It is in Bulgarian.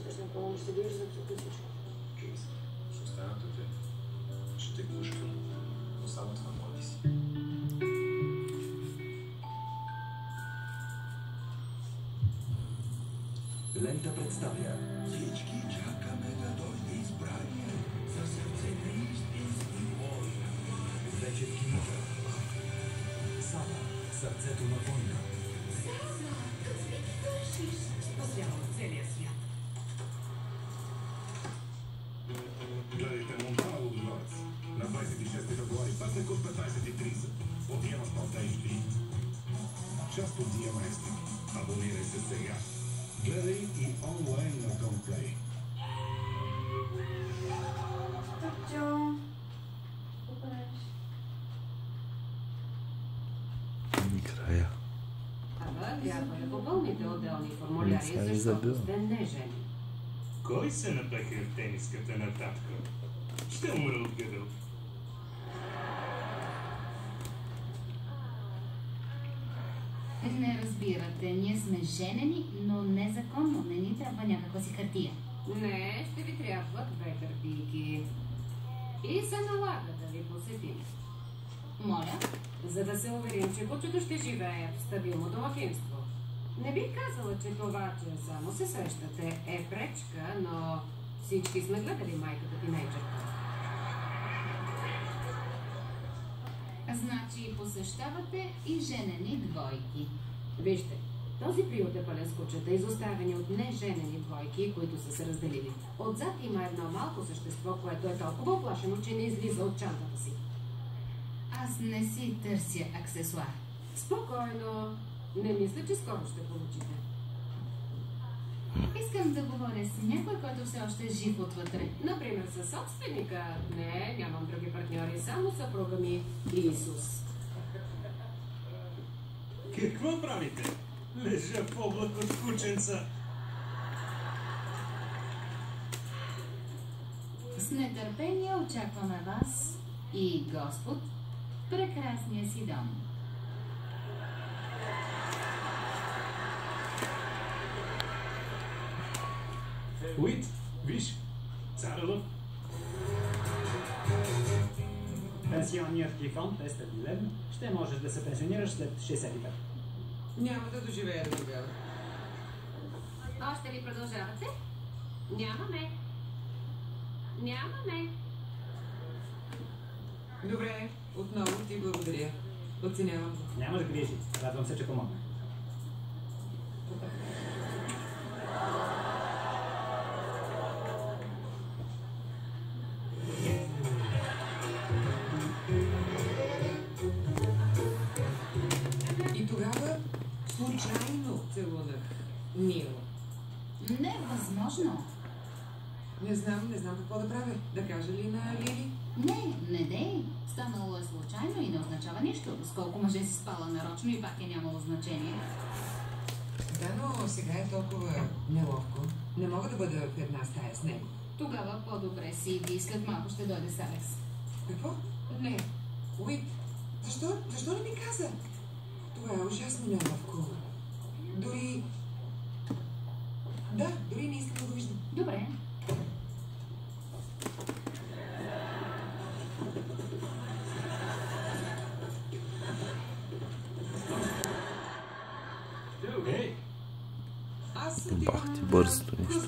искаш напълно да седиш за всичко. Чува се. Ще остана те. Ще те глушкам. Но само това моли си. Лента представя. Всички чакаме да дойде избрание за сърце на истински война. Вече в кината. Сава, сърцето на война. Сава, какво ти вършиш? Спасявам целия свят. Гледайте Монтана Лудогорец. На 26 февруари, петък от 15:30. От Диема Спорт HD. Част от Диема Екстра. Абонирай се сега. Гледай и онлайн на Комплей. Тъпчо. Какво правиш? Края. Ама, трябва да попълните отделни формуляри, защото сте нежени. Кой се напеха в тениската на татко? Ще умра от гъдъл. Не разбирате, ние сме женени, но незаконно. Не ни трябва някаква си хартия. Не, ще ви трябват две хартийки. И се налага да ви посетим. Моля? За да се уверим, че кучето ще живее в стабилно домакинство. Не бих казала, че това, че само се срещате, е пречка, но всички сме гледали майката тинейджърка. Значи посещавате и женени двойки. Вижте, този приют е пълен с кучета, изоставени от неженени двойки, които са се разделили. Отзад има едно малко същество, което е толкова оплашено, че не излиза от чантата си. Аз не си търся аксесуар. Спокойно. Не мисля, че скоро ще получите. Искам да говоря с някой, който все още е жив отвътре. Например, със собственика. Не, нямам други партньори, само съпруга ми Исус. Какво правите? Лежа в облак от кученца. С нетърпение очакваме вас и Господ в прекрасния си дом. Уит, виж, Царелов. Пенсионният ти фонд е стабилен. Ще можеш да се пенсионираш след 65. Няма да доживея до тогава. Още ли продължавате? Нямаме. Нямаме. Добре, отново ти благодаря. Оценявам го. Няма да грижи. Радвам се, че помогна. И тогава случайно целунах Нил. Невъзможно. Не знам какво да правя. Да кажа ли на Лили? Не дей. Станало е случайно и не означава нищо. С колко мъже си спала нарочно и пак е нямало значение. Да, но сега е толкова неловко. Не мога да бъда в една стая с него. Тогава по-добре си иди, след малко ще дойде с Алекс. Какво? Не. Уит, защо не ми каза? Това е ужасно неловко. Дори не искам да го виждам. Добре. Ей! Аз Бах ти бързото нещо.